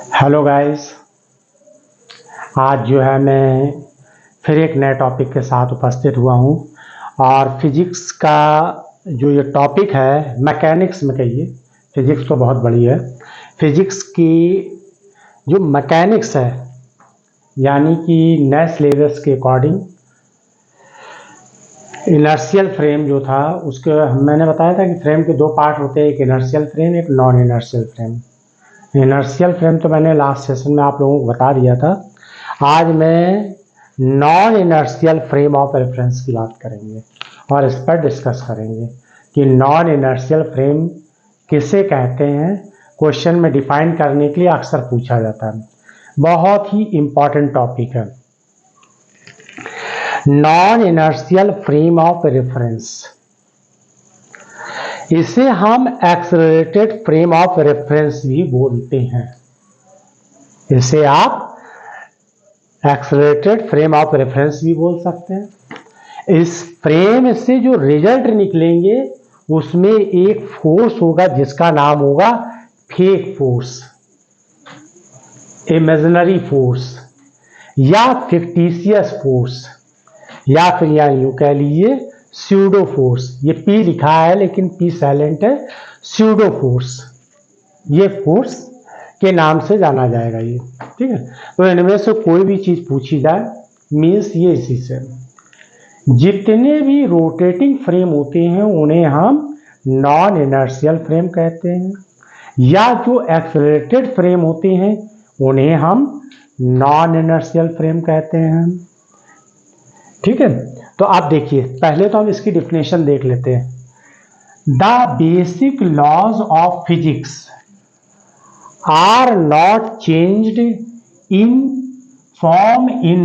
Hello guys. आज जो है मैं फिर एक नए टॉपिक के साथ उपस्थित हुआ हूँ और फिजिक्स का जो ये टॉपिक है, मैकेनिक्स में कहिए, फिजिक्स तो बहुत बड़ी है। फिजिक्स की जो मैकेनिक्स है, यानी कि नए सिलेबस के अकॉर्डिंग इनर्शियल फ्रेम जो था उसके मैंने बताया था कि फ्रेम के दो पार्ट होते हैं, एक इनर्शियल फ्रेम, एक non inertial frame. Inertial frame तो मैंने लास्ट सेशन में आप लोगों को बता दिया था। आज मैं non inertial frame of reference की बात करेंगे और इस पर डिस्कस करेंगे कि नॉन इनर्शियल फ्रेम किसे कहते हैं। क्वेश्चन में डिफाइन करने के लिए अक्सर पूछा जाता है, बहुत ही इंपॉर्टेंट टॉपिक है। Non inertial frame of reference, इसे हम एक्सेलरेटेड फ्रेम ऑफ रेफरेंस भी बोलते हैं। इसे आप एक्सेलरेटेड फ्रेम ऑफ रेफरेंस भी बोल सकते हैं। इस फ्रेम से जो रिजल्ट निकलेंगे उसमें एक फोर्स होगा जिसका नाम होगा फेक फोर्स, इमेजिनरी फोर्स या फिक्टिशियस फोर्स, या फिर या यूं कह लीजिए स्यूडो फोर्स। ये पी लिखा है लेकिन पी साइलेंट है। स्यूडो फोर्स, ये फोर्स के नाम से जाना जाएगा ये, ठीक है। तो इनमें से कोई भी चीज पूछी जाए मीन्स ये इसी से। जितने भी रोटेटिंग फ्रेम होते हैं उन्हें हम नॉन इनर्शियल फ्रेम कहते हैं, या जो एक्सेलरेटेड फ्रेम होते हैं उन्हें हम नॉन इनर्शियल फ्रेम कहते हैं, ठीक है। तो आप देखिए, पहले तो हम इसकी डिफिनेशन देख लेते हैं। The basic laws of physics are not changed in form in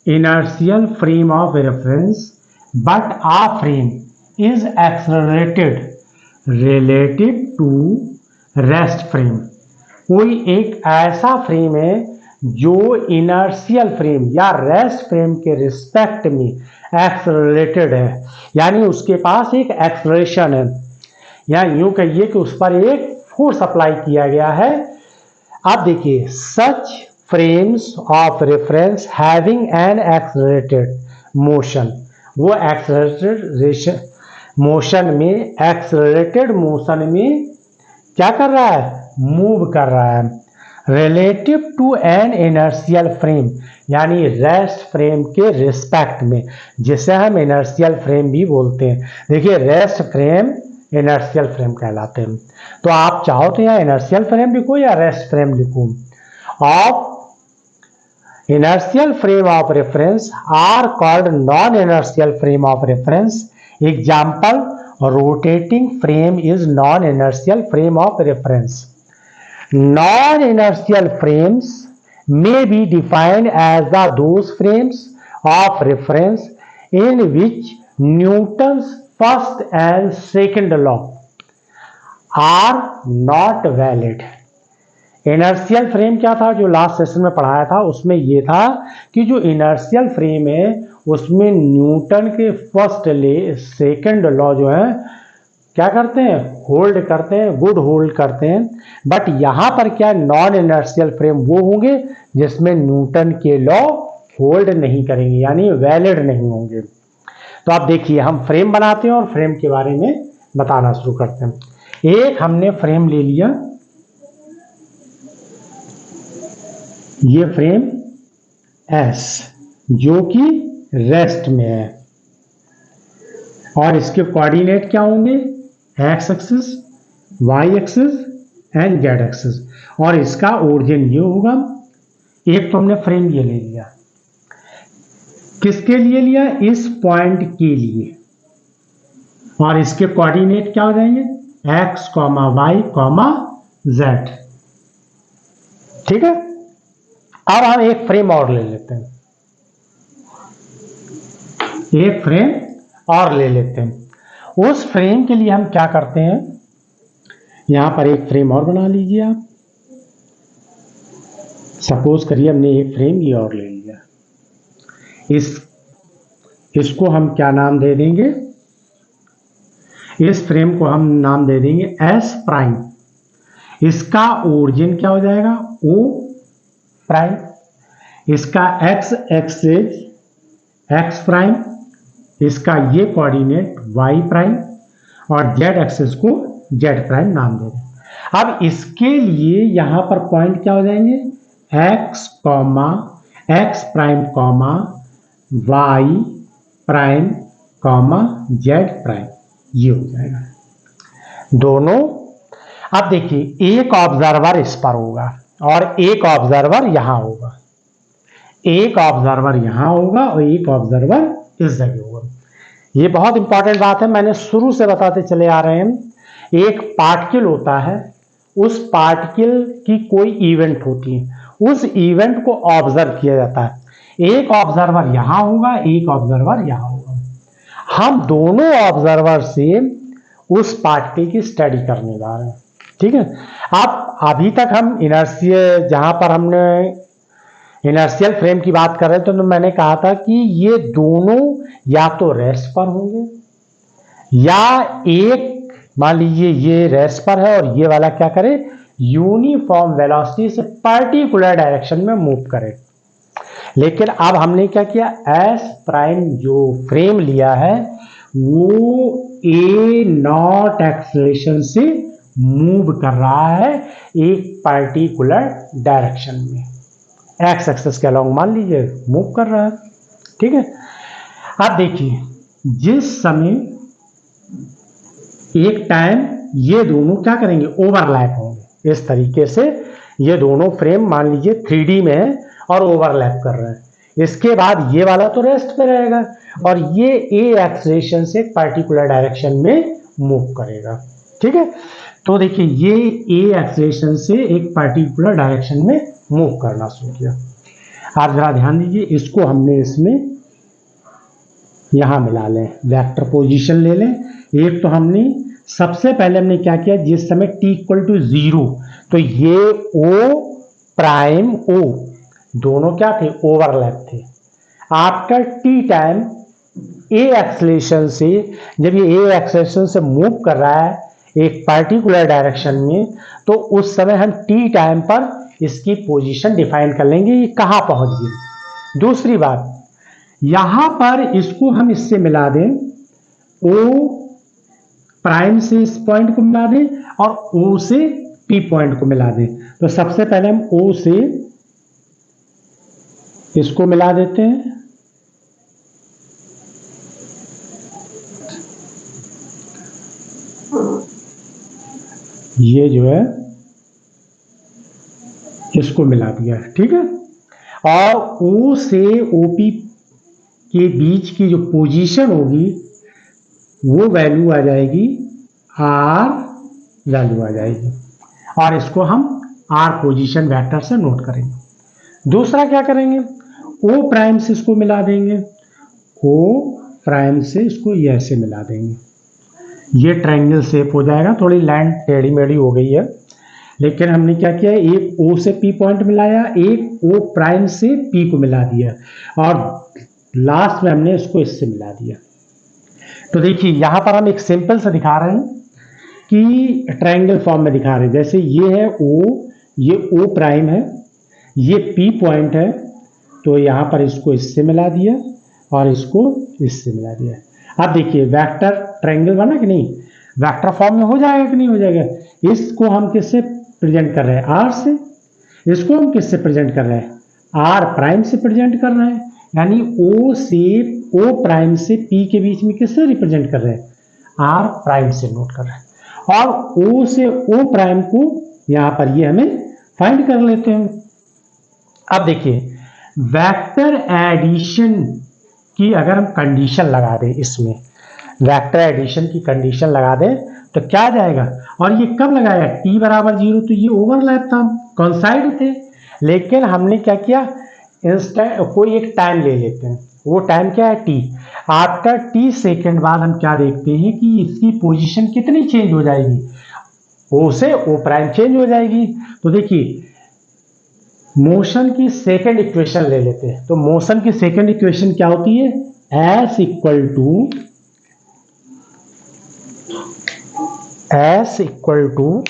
inertial frame of reference, but a frame is accelerated relative to rest frame। कोई एक ऐसा फ्रेम है जो इनर्शियल फ्रेम या रेस्ट फ्रेम के रिस्पेक्ट में एक्सेलरेटेड है, यानी उसके पास एक एक्सेलरेशन है, या यूं कहिए कि उस पर एक फोर्स अप्लाई किया गया है। आप देखिए, such frames of reference having an accelerated motion, वो एक्सेलरेटेड मोशन में, एक्सेलरेटेड मोशन में क्या कर रहा है, मूव कर रहा है, relative to an inertial frame, यानी रेस्ट फ्रेम के रिस्पेक्ट में, जिसे हम इनर्शियल फ्रेम भी बोलते हैं। देखिए, रेस्ट फ्रेम इनर्शियल फ्रेम कहलाते हैं। तो आप चाहो तो यहाँ इनर्शियल फ्रेम लिखो या रेस्ट फ्रेम लिखो। Of inertial frame of reference are called non inertial frame of reference. Example, rotating frame is non inertial frame of reference. Non inertial frames may be defined as those frames of reference in which Newton's first and second law are not valid। Inertial frame क्या था जो last session में पढ़ाया था, उसमें ये था कि जो इनर्शियल फ्रेम है उसमें न्यूटन के फर्स्ट ले सेकंड लॉ जो है क्या करते हैं, होल्ड करते हैं, गुड होल्ड करते हैं। बट यहां पर क्या, नॉन इनर्शियल फ्रेम वो होंगे जिसमें न्यूटन के लॉ होल्ड नहीं करेंगे, यानी वैलिड नहीं होंगे। तो आप देखिए, हम फ्रेम बनाते हैं और फ्रेम के बारे में बताना शुरू करते हैं। एक हमने फ्रेम ले लिया, ये फ्रेम एस जो कि रेस्ट में है, और इसके कोऑर्डिनेट क्या होंगे, X axis, Y axis and Z axis, और इसका ओरिजिन ये होगा। एक तो हमने फ्रेम ये ले लिया, किसके लिए लिया, इस पॉइंट के लिए, और इसके कोऑर्डिनेट क्या हो जाएंगे, X comma Y comma Z, ठीक है। अब हम एक फ्रेम और ले लेते हैं, एक फ्रेम और ले लेते हैं। उस फ्रेम के लिए हम क्या करते हैं, यहां पर एक फ्रेम और बना लीजिए आप। सपोज करिए हमने एक फ्रेम ये और ले लिया, इसको हम क्या नाम दे देंगे, इस फ्रेम को हम नाम दे देंगे एस प्राइम। इसका ओरिजिन क्या हो जाएगा, O प्राइम, इसका x एक्सिस x प्राइम, इसका ये कोऑर्डिनेट y प्राइम और z एक्सिस को z प्राइम नाम दे दें। अब इसके लिए यहां पर पॉइंट क्या हो जाएंगे, x comma x prime comma y prime comma z prime, ये हो जाएगा दोनों। अब देखिए एक ऑब्जर्वर इस पर होगा और एक ऑब्जर्वर यहां होगा, एक ऑब्जर्वर यहां होगा और एक ऑब्जर्वर इस जगह होगा। ये बहुत इंपॉर्टेंट बात है, मैंने शुरू से बताते चले आ रहे हैं। एक पार्टिकल होता है, उस पार्टिकल की कोई इवेंट होती है, उस इवेंट को ऑब्जर्व किया जाता है। एक ऑब्जर्वर यहां होगा, एक ऑब्जर्वर यहां होगा। हम दोनों ऑब्जर्वर से उस पार्टिकल की स्टडी करने जा रहे हैं, ठीक है। अब अभी तक हम इनर्शियल, जहां पर हमने इनर्शियल फ्रेम की बात कर रहे थे तो मैंने कहा था कि ये दोनों या तो रेस्ट पर होंगे या एक, मान लीजिए ये रेस्ट पर है और ये वाला क्या करे, यूनिफॉर्म वेलोसिटी से पर्टिकुलर डायरेक्शन में मूव करे। लेकिन अब हमने क्या किया, एस प्राइम जो फ्रेम लिया है वो ए नॉट एक्सेलरेशन से मूव कर रहा है एक पर्टिकुलर डायरेक्शन में, एक्स एक्सिस के अलॉन्ग मान लीजिए मूव कर रहा है, ठीक है। अब देखिए जिस समय एक टाइम ये दोनों क्या करेंगे, ओवरलैप होंगे इस तरीके से। ये दोनों फ्रेम मान लीजिए 3D में है और ओवरलैप कर रहे हैं। इसके बाद ये वाला तो रेस्ट पे रहेगा और ये ए एक्सेलरेशन से एक पर्टिकुलर डायरेक्शन में मूव करेगा, ठीक है। तो देखिए ये ए एक्सेलरेशन से एक पर्टिकुलर डायरेक्शन में मूव करना शुरू किया। आप जरा ध्यान दीजिए, इसको हमने इसमें यहां मिला लें, वेक्टर पोजीशन ले लें। एक तो हमने सबसे पहले हमने क्या किया, जिस समय t इक्वल टू 0 तो ये O प्राइम O दोनों क्या थे, ओवरलैप थे। आफ्टर t टाइम ए एक्सेलरेशन से, जब ये ए एक्सेलरेशन से मूव कर रहा है एक पर्टिकुलर डायरेक्शन में, तो उस समय हम t टाइम पर इसकी पोजीशन डिफाइन कर लेंगे, ये कहां पहुंच गई। दूसरी बात, यहां पर इसको हम इससे मिला दें, O प्राइम से इस पॉइंट को मिला दें और O से P पॉइंट को मिला दें। तो सबसे पहले हम O से इसको मिला देते हैं, ये जो है इसको मिला दिया, ठीक है। और O से OP के बीच की जो पोजीशन होगी वो वैल्यू आ जाएगी R वैल्यू आ जाएगी और इसको हम R पोजीशन वेक्टर से नोट करेंगे। दूसरा क्या करेंगे, O प्राइम से इसको मिला देंगे, O प्राइम से इसको ऐसे मिला देंगे, ये ट्रायंगल शेप हो जाएगा। थोड़ी लाइन टेढ़ी मेढ़ी हो गई है, लेकिन हमने क्या किया, एक O से P पॉइंट मिलाया, एक O प्राइम से P को मिला दिया और लास्ट में हमने इसको इससे मिला दिया। तो देखिए यहां पर हम एक सिंपल से दिखा रहे हैं कि ट्रायंगल फॉर्म में दिखा रहे हैं। जैसे ये है O, ये O प्राइम है, ये P पॉइंट है, तो यहां पर इसको इससे मिला दिया और इसको इससे मिला दिया। अब देखिए वेक्टर ट्रायंगल बना कि नहीं, वेक्टर फॉर्म में हो जाएगा कि नहीं हो जाएगा। इसको हम किससे प्रेजेंट कर रहे हैं, R से। इसको हम किससे प्रेजेंट कर रहे हैं, R प्राइम से प्रेजेंट कर रहे हैं, यानी O से O प्राइम से P के बीच में किससे रिप्रेजेंट कर रहे हैं, R प्राइम से नोट कर रहे हैं। और O से O प्राइम को यहां पर ये हमें फाइंड कर लेते हैं। अब देखिए वेक्टर एडिशन की अगर हम कंडीशन लगा दें, इसमें वेक्टर एडिशन की कंडीशन लगा दें तो क्या आ जाएगा, और ये कब लगाया, t बराबर 0, तो ये ओवरलैप था, कॉन्साइड थे। लेकिन हमने क्या किया, इंस्टेंट कोई एक टाइम ले लेते हैं, वो टाइम क्या है t। आफ्टर t सेकेंड बाद हम क्या देखते हैं कि इसकी पोजीशन कितनी चेंज हो जाएगी, O से O प्राइम चेंज हो जाएगी। तो देखिए मोशन की सेकंड इक्वेशन ले लेते हैं, तो मोशन की सेकंड इक्वेशन क्या होती है, S equal to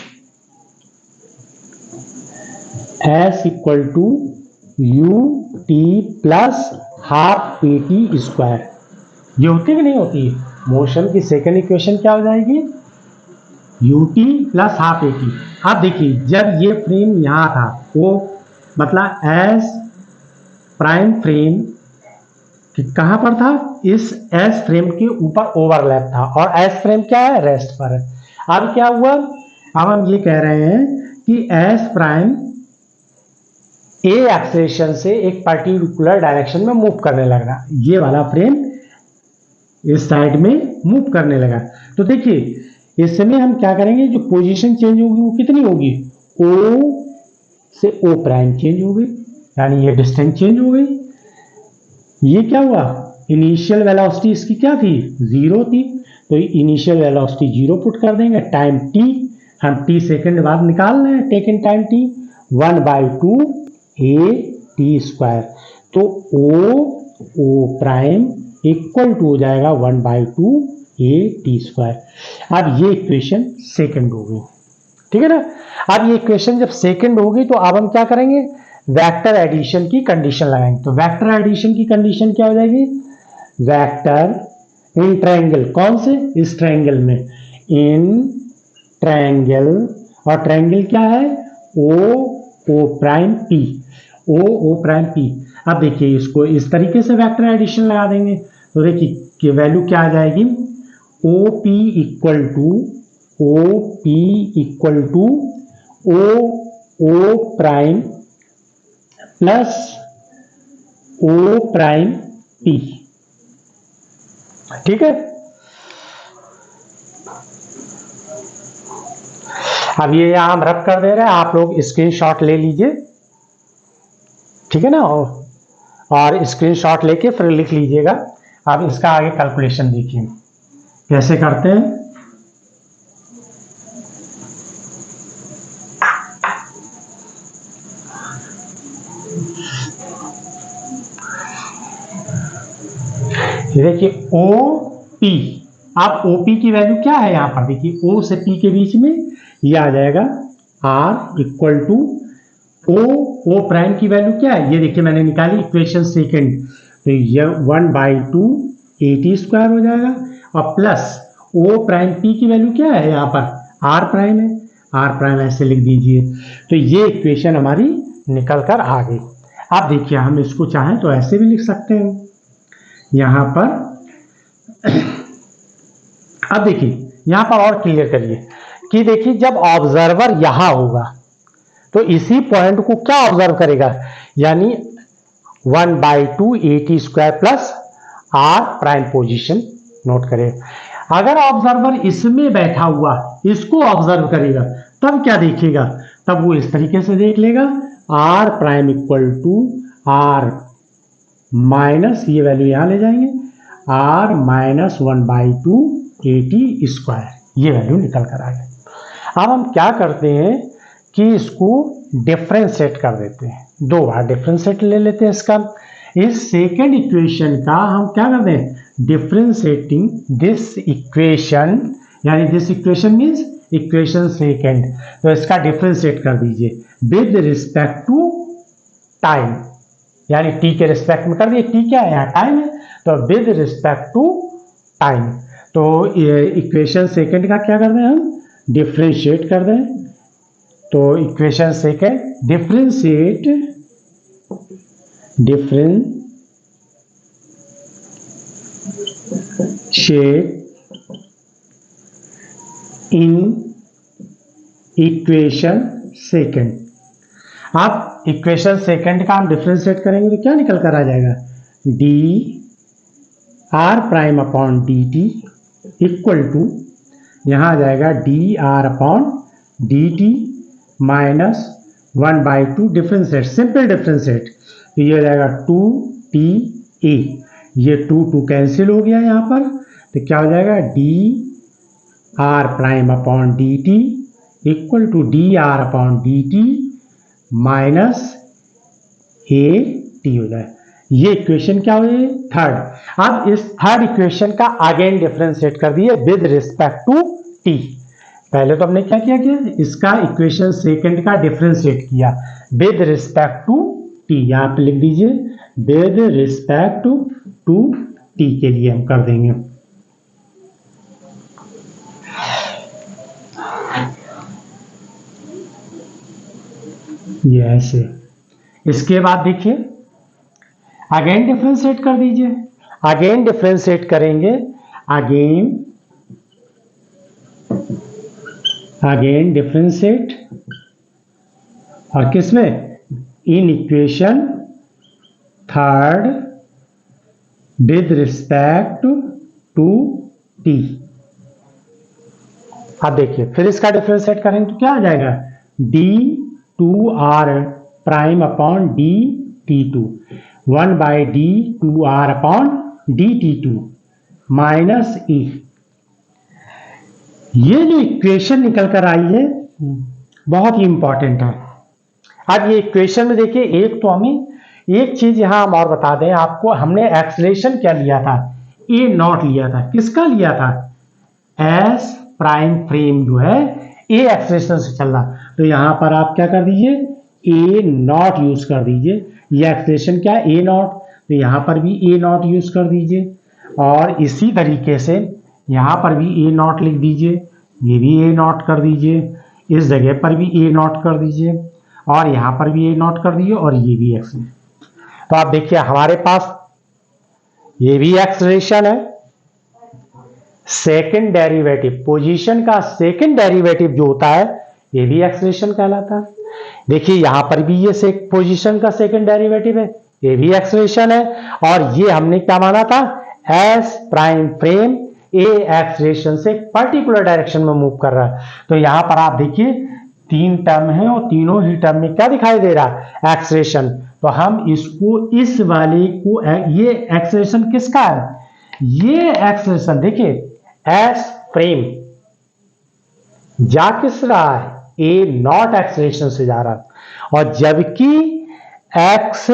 S equal to U T plus half P T square. ये होती कि नहीं होती? मोशन की सेकेंड इक्वेशन क्या हो जाएगी? You T plus half A T. अब देखिए जब ये फ्रेम यहाँ था वो मतलब एस प्राइम फ्रेम कहाँ पर था? इस एस फ्रेम के ऊपर ओवरलैप था और एस फ्रेम क्या है? रेस्ट पर है। अब क्या हुआ? अब हम ये कह रहे हैं कि एस प्राइम ए एक्सेलेरेशन से एक पर्टिकुलर डायरेक्शन में मूव करने लगा। ये वाला फ्रेम इस साइड में मूव करने लगा। तो देखिए इसमें हम क्या करेंगे, जो पोजीशन चेंज होगी वो कितनी होगी? ओ से ओ प्राइम चेंज हो गई, यानी ये डिस्टेंस चेंज हो गई। ये क्या हुआ? इनिशियल वेलोसिटी इसकी क्या थी? 0 थी, तो इनिशियल वेलोसिटी 0 पुट कर देंगे। टाइम टी हम टी सेकेंड बाद निकाल रहे हैं, taken time T 1/2 A T square. तो ओ प्राइम इक्वल टू हो जाएगा 1/2 ए टी स्क्वायर। अब ये इक्वेशन सेकेंड हो गई, ठीक है ना? अब ये इक्वेशन जब सेकेंड हो गई तो अब हम क्या करेंगे? वेक्टर एडिशन की कंडीशन लगाएंगे। तो वेक्टर एडिशन की कंडीशन क्या हो जाएगी? वेक्टर इन ट्रायंगल, कौन से? इस ट्रायंगल में, इन ट्रायंगल, और ट्रायंगल क्या है? ओ प्राइम पी, ओ प्राइम पी। अब देखिए इसको इस तरीके से वेक्टर एडिशन लगा देंगे तो देखिए कि वैल्यू क्या आ जाएगी? O P equal to O prime plus O prime P, ठीक है? अब ये यहां हम रब कर दे रहे हैं, आप लोग स्क्रीनशॉट ले लीजिए, ठीक है ना? और स्क्रीनशॉट लेके फिर लिख लीजिएगा। अब इसका आगे कैलकुलेशन देखिए कैसे करते हैं। देखिए ओ पी, अब ओ पी की वैल्यू क्या है? यहां पर देखिए ओ से पी के बीच में ये आ जाएगा R equal to O prime की वैल्यू क्या है? ये देखिए मैंने निकाली इक्वेशन सेकेंड, तो ये 1/2 ए टी स्क्वायर हो जाएगा और प्लस ओ प्राइम पी की वैल्यू क्या है? यहाँ पर आर प्राइम है, आर प्राइम ऐसे लिख दीजिए। तो ये इक्वेशन हमारी निकल कर आ गई। अब देखिए हम इसको चाहें तो ऐसे भी लिख सकते हैं यहाँ पर। अब देखिए यहाँ पर और क्लियर करिए कि देखिए जब ऑब्जर्वर यहां होगा तो इसी पॉइंट को क्या ऑब्जर्व करेगा? यानी 1/2 A T square plus R prime position note करेगा। अगर ऑब्जर्वर इसमें बैठा हुआ इसको ऑब्जर्व करेगा तब क्या देखेगा? तब वो इस तरीके से देख लेगा R prime equal to R minus, ये वैल्यू यहां ले जाएंगे, R minus 1/2 A T square, ये वैल्यू निकल कर आ गई। अब हम क्या करते हैं कि इसको डिफरेंशिएट कर देते हैं, दो बार डिफरेंशिएट ले लेते हैं इसका। इस सेकेंड इक्वेशन का हम क्या कर दें? डिफरेंशिएटिंग दिस इक्वेशन, यानी this equation means equation second, तो इसका डिफरेंशिएट कर दीजिए विद रिस्पेक्ट टू टाइम, यानी टी के रिस्पेक्ट में कर दिए। टी क्या है? यहाँ टाइम है, तो विद रिस्पेक्ट टू टाइम। तो इक्वेशन सेकेंड का क्या कर दें हम? डिफरेंशिएट कर दें। तो equation second differentiate in equation second. आप इक्वेशन सेकेंड का हम डिफरेंशिएट करेंगे तो क्या निकल कर आ जाएगा? D R prime upon D T equal to, यहाँ आ जाएगा D R upon D T minus 1/2 differentiate, simple differentiate, तो ये हो जाएगा 2t a, ये 2 कैंसिल हो गया यहाँ पर, तो क्या हो जाएगा? D R prime upon D T equal to D R upon D T minus A T हो जाए। ये इक्वेशन क्या हो गई? थर्ड। अब इस थर्ड इक्वेशन का अगेन डिफरेंशिएट कर दिए विद रिस्पेक्ट टू टी। पहले तो हमने क्या किया इसका इक्वेशन सेकंड का डिफरेंशिएट किया विद रिस्पेक्ट टू टी। यहाँ पे लिख दीजिए विद रिस्पेक्ट टू टी के लिए हम कर देंगे। ये ऐसे। इसके बाद देखिए अगेन डिफरेंशिएट कर दीजिए। अगेन डिफरेंशिएट करेंगे, अगेन डिफरेंशिएट और किसमें, in equation third with respect to T. अब देखिए फिर इसका डिफरेंशिएट करेंगे तो क्या आ जाएगा, d2r prime upon dt2 1/d2r upon dt2 minus e। ये जो इक्वेशन निकल कर आई है बहुत ही इंपॉर्टेंट है। अब ये इक्वेशन में देखिए एक तो हमें एक चीज यहां हम और बता दें आपको, हमने एक्सेलरेशन क्या लिया था, ए नॉट लिया था। किसका लिया था, एस प्राइम फ्रेम जो है ए एक्सेलरेशन से चल रहा, तो यहां पर आप क्या कर दीजिए ए नॉट यूज कर दीजिए। ये एक्सेलरेशन क्या है ए नॉट, तो यहां पर भी ए नॉट यूज कर दीजिए और इसी तरीके से यहां पर भी ए नॉट लिख दीजिए, ये भी ए नॉट कर दीजिए, इस जगह पर भी ए नॉट कर दीजिए और यहां पर भी ए नॉट कर दीजिए और ये भी एक्स। तो आप देखिए हमारे पास ये भी एक्सेलरेशन है, सेकंड डेरिवेटिव पोजीशन का सेकंड डेरिवेटिव जो होता है ये भी एक्सेलरेशन कहलाता है। देखिए यहां पर भी ये पोजीशन का सेकंड डेरिवेटिव है, ये भी एक्सेलरेशन है और ये हमने क्या माना था, एस प्राइम फ्रेम ए एक्सेलरेशन से पर्टिकुलर डायरेक्शन में मूव कर रहा है। तो यहां पर आप देखिए तीन टर्म है और तीनों ही टर्म में क्या दिखाई दे रहा है, एक्सेलरेशन। तो हम इसको इस वाले को, ये एक्सेलरेशन किसका है, ये एक्सेलरेशन देखिए एस फ्रेम जा किस रहा है, ए नॉट एक्सेलरेशन से जा रहा है और जबकि एक्स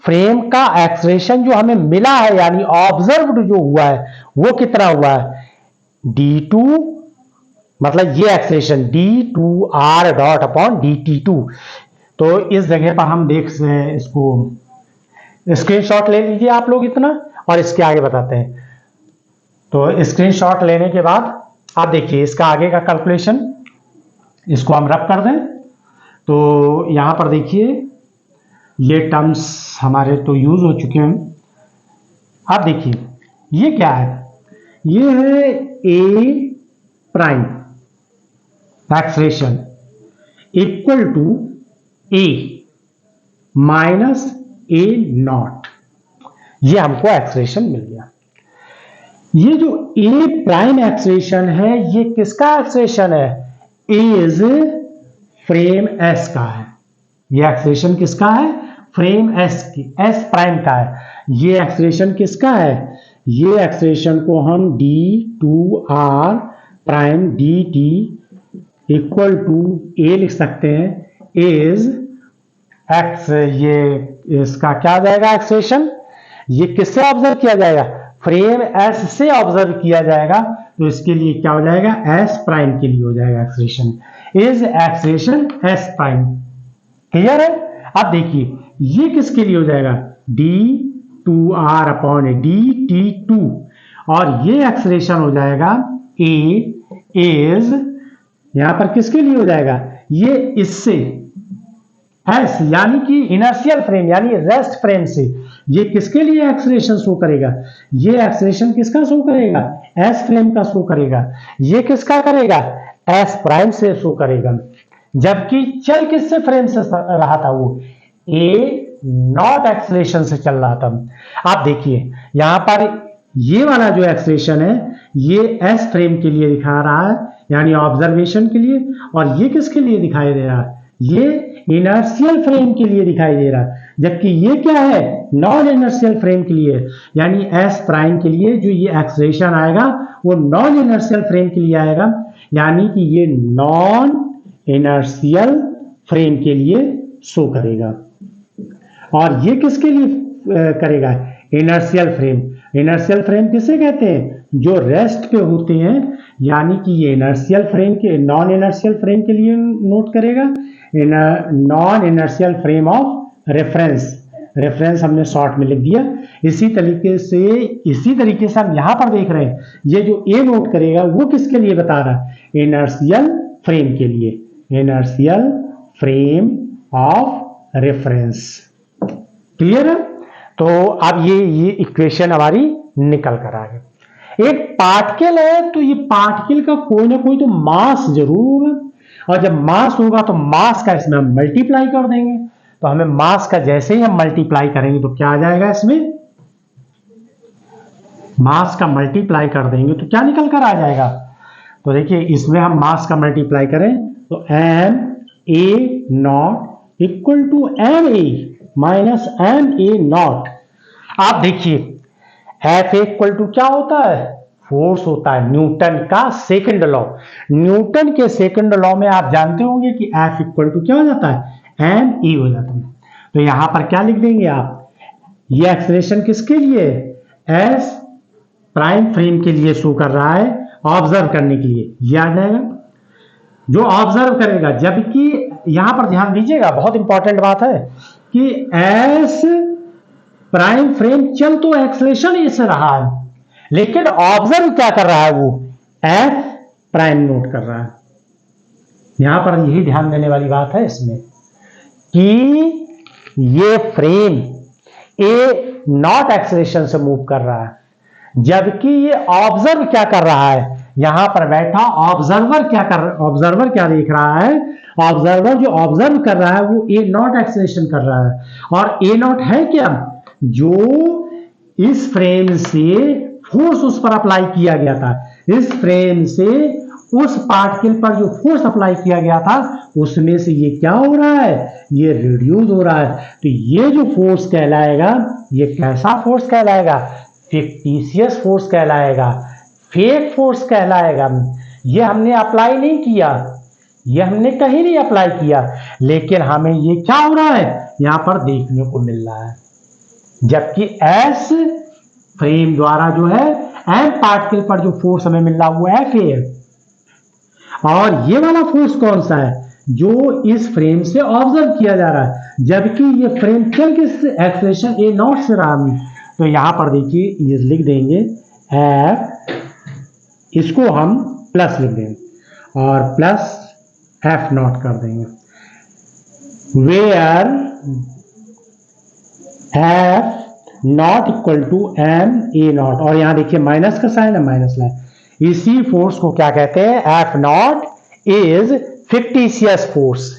फ्रेम का एक्सेलरेशन जो हमें मिला है यानी ऑब्जर्व्ड जो हुआ है वो कितना हुआ है, d2 मतलब ये acceleration d2r dot upon dt2। तो इस जगह पर हम देख इसको स्क्रीनशॉट ले लीजिए आप लोग इतना और इसके आगे बताते हैं। तो स्क्रीनशॉट लेने के बाद आप देखिए इसका आगे का कैलकुलेशन, इसको हम रब कर दें तो यहां पर देखिए ये टर्म्स हमारे तो यूज हो चुके हैं। आप देखिए ये क्या है, ये है a prime acceleration equal to a minus a naught, ये हमको एक्सेलरेशन मिल गया। ये जो ए प्राइम एक्सेलरेशन है ये किसका एक्सेलरेशन है, इज फ्रेम एस का है। ये एक्सेलरेशन किसका है, फ्रेम एस की, एस प्राइम का है। ये एक्सेलरेशन किसका है, ये एक्सेलरेशन को हम d2r prime dt equal to a लिख सकते हैं, इज एक्स, ये इसका क्या आ जाएगा एक्सेलरेशन, ये किससे ऑब्जर्व किया जाएगा, फ्रेम एस से ऑब्जर्व किया जाएगा। तो इसके लिए क्या हो जाएगा, एस प्राइम के लिए हो जाएगा acceleration, is acceleration S prime. Clear है। अब देखिए ये किसके लिए हो जाएगा, d2r अपॉन dt2 और ये एक्सेलरेशन हो जाएगा ए इज, यहां पर किसके लिए हो जाएगा, ये इससे एस यानी कि इनर्शियल फ्रेम यानी रेस्ट फ्रेम से ये किसके लिए एक्सेलरेशन शो करेगा, ये एक्सेलरेशन किसका शो करेगा, एस फ्रेम का शो करेगा। ये किसका करेगा, एस प्राइम से शो करेगा। जबकि चल किससे फ्रेम से रहा था, वो ए नॉट एक्सेलरेशन से चल रहा था। आप देखिए यहां पर ये वाला जो एक्सेलरेशन है ये एस फ्रेम के लिए दिखा रहा है यानी ऑब्जर्वेशन के लिए, और ये किसके लिए दिखाई दे रहा है, ये इनर्शियल फ्रेम के लिए दिखाई दे रहा है। जबकि ये क्या है, नॉन इनर्शियल फ्रेम के लिए यानी एस प्राइम के लिए जो ये एक्सेलरेशन आएगा वो नॉन इनर्शियल फ्रेम के लिए आएगा, यानी कि ये नॉन इनर्शियल फ्रेम के लिए शो करेगा। और ये किसके लिए करेगा, इनर्शियल फ्रेम। इनर्शियल फ्रेम किसे कहते हैं? जो रेस्ट पे होते हैं, यानी कि ये इनर्शियल फ्रेम के, नॉन इनर्शियल फ्रेम के लिए नोट करेगा, non inertial frame of reference. Reference हमने शॉर्ट में लिख दिया। इसी तरीके से हम यहां पर देख रहे हैं, ये जो ए नोट करेगा वो किसके लिए बता रहा है? इनर्शियल फ्रेम के लिए, inertial frame of reference. Clear है? तो अब ये इक्वेशन हमारी निकल कर आ गई। एक पार्टिकल है तो ये पार्टिकल का कोई ना कोई तो मास जरूर होगा, और जब मास होगा तो मास का इसमें हम मल्टीप्लाई कर देंगे। तो हमें मास का जैसे ही हम मल्टीप्लाई करेंगे तो क्या आ जाएगा? इसमें मास का मल्टीप्लाई कर देंगे तो क्या निकल कर आ जाएगा? तो देखिए, इसमें हम मास का मल्टीप्लाई करें तो M A not equal to M A minus M A not. आप देखिए, एफ इक्वल टू क्या होता है? फोर्स होता है, न्यूटन का सेकंड लॉ। न्यूटन के सेकंड लॉ में आप जानते होंगे कि एफ इक्वल टू क्या हो जाता है? एम ई हो जाता है। तो यहां पर क्या लिख देंगे आप? ये एक्सप्रेशन किसके लिए? एस प्राइम फ्रेम के लिए शो कर रहा है, ऑब्जर्व करने के लिए। ये आ जाएगा जो ऑब्जर्व करेगा, जबकि यहां पर ध्यान दीजिएगा, बहुत इंपॉर्टेंट बात है कि एस प्राइम फ्रेम चल तो एक्सलेशन इससे रहा है, लेकिन ऑब्जर्व क्या कर रहा है? वो एफ प्राइम नोट कर रहा है। यहां पर यही ध्यान देने वाली बात है इसमें कि ये फ्रेम ए नॉट एक्सलेशन से मूव कर रहा है, जबकि ये ऑब्जर्व क्या कर रहा है? यहां पर बैठा ऑब्जर्वर ऑब्जर्वर क्या देख रहा है? ऑब्जर्वर जो ऑब्जर्व कर रहा है वो ए नॉट एक्सलेशन कर रहा है। और ए नॉट है क्या? जो इस फ्रेम से फोर्स उस पर अप्लाई किया गया था, इस फ्रेम से उस पार्टिकल पर जो फोर्स अप्लाई किया गया था, उसमें से ये क्या हो रहा है? ये रिड्यूस हो रहा है। तो ये जो फोर्स कहलाएगा, ये कैसा फोर्स कहलाएगा? फिक्टिशियस फोर्स कहलाएगा, फेक फोर्स कहलाएगा। ये हमने अप्लाई नहीं किया, ये हमने कहीं नहीं अप्लाई किया, लेकिन हमें ये क्या हो रहा है? यहां पर देखने को मिल रहा है। जबकि एस फ्रेम द्वारा जो है एम पार्टिकल पर जो फोर्स हमें मिल रहा है वो एफ है। और ये वाला फोर्स कौन सा है? जो इस फ्रेम से ऑब्जर्व किया जा रहा है, जबकि ये फ्रेम चल किस एक्सलेशन ए नॉट से रहा। तो यहां पर देखिए, ये लिख देंगे एफ, इसको हम प्लस लिख देंगे और प्लस एफ नॉट कर देंगे, where F not equal to M A not. और यहां देखिए माइनस का साइन है, माइनस लाइन। इसी फोर्स को क्या कहते हैं? F not is fictitious force.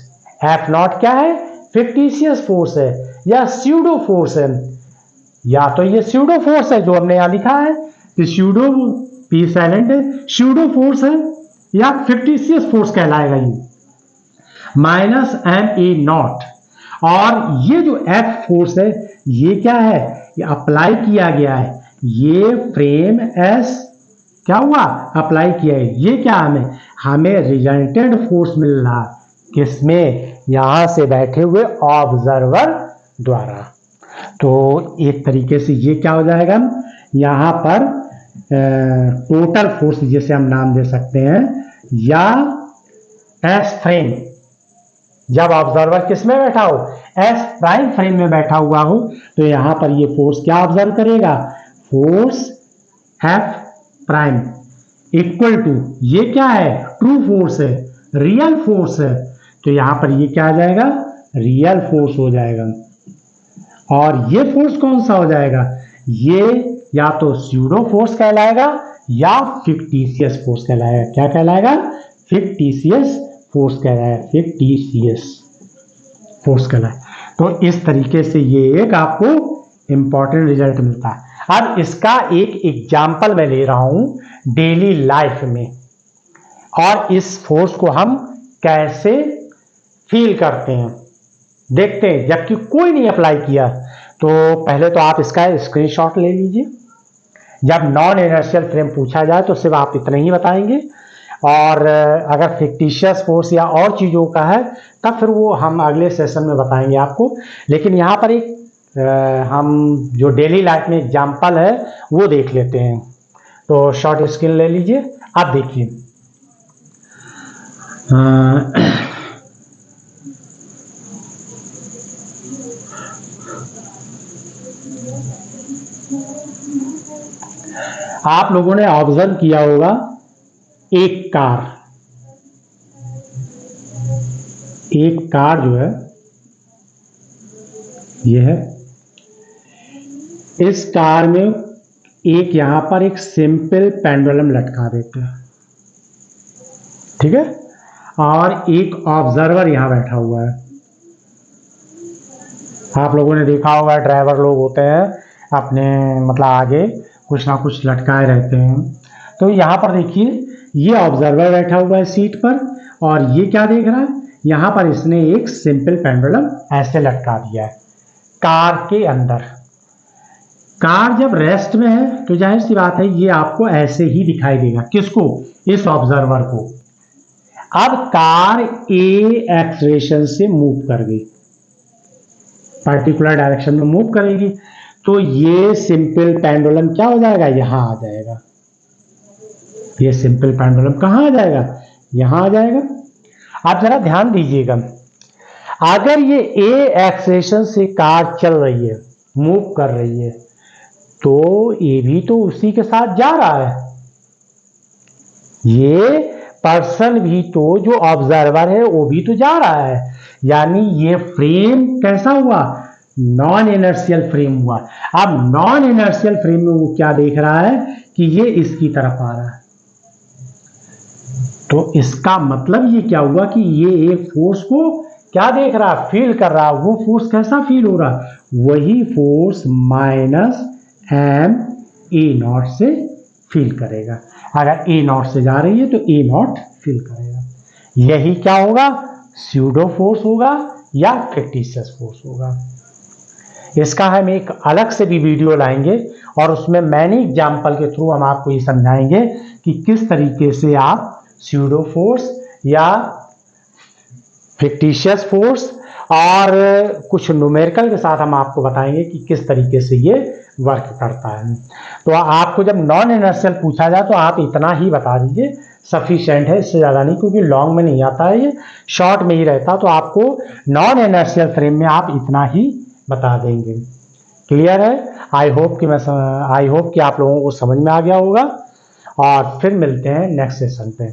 F not क्या है? फिक्टिशियस फोर्स है या स्यूडो फोर्स है। या तो ये स्यूडो फोर्स है जो हमने यहां लिखा है कि स्यूडो, पी साइलेंट है, स्यूडो फोर्स है या फिक्टिशियस फोर्स कहलाएगा ये, माइनस एम ए नॉट। और ये जो एफ फोर्स है ये क्या है? ये अप्लाई किया गया है, ये फ्रेम एस क्या हुआ? अप्लाई किया है। ये क्या हमें रिजल्टेंट फोर्स मिल रहा, किसमें? यहां से बैठे हुए ऑब्जर्वर द्वारा। तो एक तरीके से ये क्या हो जाएगा? यहां पर टोटल फोर्स जिसे हम नाम दे सकते हैं, या एस फ्रेम, जब ऑब्जर्वर किस में बैठा हो? एस प्राइम फ्रेम में बैठा हुआ हो, तो यहां पर ये फोर्स क्या ऑब्जर्व करेगा? Force F prime equal to, ये क्या है? ट्रू फोर्स है, रियल फोर्स है। तो यहां पर ये क्या आ जाएगा? रियल फोर्स हो जाएगा। और ये फोर्स कौन सा हो जाएगा? ये या तो स्यूडो फोर्स कहलाएगा या फिक्टिशियस फोर्स कहलाएगा। क्या कहलाएगा? फिक्टिशियस फोर्स कहलाएगा, फिक्टिशियस फोर्स कहलाएगा। तो इस तरीके से ये एक आपको इंपॉर्टेंट रिजल्ट मिलता है। अब इसका एक एग्जाम्पल मैं ले रहा हूं डेली लाइफ में, और इस फोर्स को हम कैसे फील करते हैं देखते हैं। जबकि कोई नहीं अप्लाई किया, तो पहले तो आप इसका स्क्रीनशॉट ले लीजिए। जब नॉन इनर्शियल फ्रेम पूछा जाए तो सिर्फ आप इतना ही बताएंगे, और अगर फिक्टिशियस फोर्स या और चीज़ों का है तब फिर वो हम अगले सेशन में बताएंगे आपको। लेकिन यहाँ पर एक हम जो डेली लाइफ में एग्जाम्पल है वो देख लेते हैं। तो शॉर्ट स्क्रीन ले लीजिए, आप देखिए। आप लोगों ने ऑब्जर्व किया होगा एक कार जो है ये है, इस कार में एक यहां पर एक सिंपल पेंडुलम लटका देते हैं, ठीक है, और एक ऑब्जर्वर यहां बैठा हुआ है। आप लोगों ने देखा होगा ड्राइवर लोग होते हैं अपने मतलब आगे कुछ ना कुछ लटकाए रहते हैं। तो यहां पर देखिए ये ऑब्जर्वर बैठा हुआ है सीट पर, और ये क्या देख रहा है, यहां पर इसने एक सिंपल पेंडुलम ऐसे लटका दिया है कार के अंदर। कार जब रेस्ट में है तो जाहिर सी बात है ये आपको ऐसे ही दिखाई देगा, किसको, इस ऑब्जर्वर को। अब कार ए एक्सेलरेशन से मूव कर गई, पर्टिकुलर डायरेक्शन में मूव करेगी, तो ये सिंपल पेंडुलम क्या हो जाएगा, यहां आ जाएगा। ये सिंपल पेंडुलम कहां आ जाएगा, यहां आ जाएगा। आप जरा ध्यान दीजिएगा, अगर ये ए एक्सेलरेशन से कार चल रही है, मूव कर रही है, तो ये भी तो उसी के साथ जा रहा है। ये पर्सन भी तो, जो ऑब्जर्वर है वो भी तो जा रहा है, यानी ये फ्रेम कैसा हुआ, नॉन इनर्शियल फ्रेम हुआ। अब नॉन इनर्शियल फ्रेम में वो क्या देख रहा है कि ये इसकी तरफ आ रहा है, तो इसका मतलब ये क्या हुआ कि ये एक फोर्स को क्या देख रहा है, फील कर रहा है। वो फोर्स कैसा फील हो रहा है, वही force minus M A not से फील करेगा। अगर ए नॉट से जा रही है तो ए नॉट फील करेगा। यही क्या होगा, स्यूडो फोर्स होगा या फिक्टिशियस फोर्स होगा। इसका हम एक अलग से भी वीडियो लाएंगे और उसमें मैनी एग्जाम्पल के थ्रू हम आपको ये समझाएंगे कि किस तरीके से आप स्यूडो फोर्स या फिक्टिशियस फोर्स और कुछ न्यूमेरिकल के साथ हम आपको बताएंगे कि किस तरीके से ये वर्क करता है। तो आपको जब नॉन इनर्शियल पूछा जाए तो आप इतना ही बता दीजिए, सफिशिएंट है, इससे ज़्यादा नहीं, क्योंकि लॉन्ग में नहीं आता है, ये शॉर्ट में ही रहता। तो आपको नॉन इनर्शियल फ्रेम में आप इतना ही बता देंगे। क्लियर है? आई होप कि आप लोगों को समझ में आ गया होगा, और फिर मिलते हैं नेक्स्ट सेशन पे।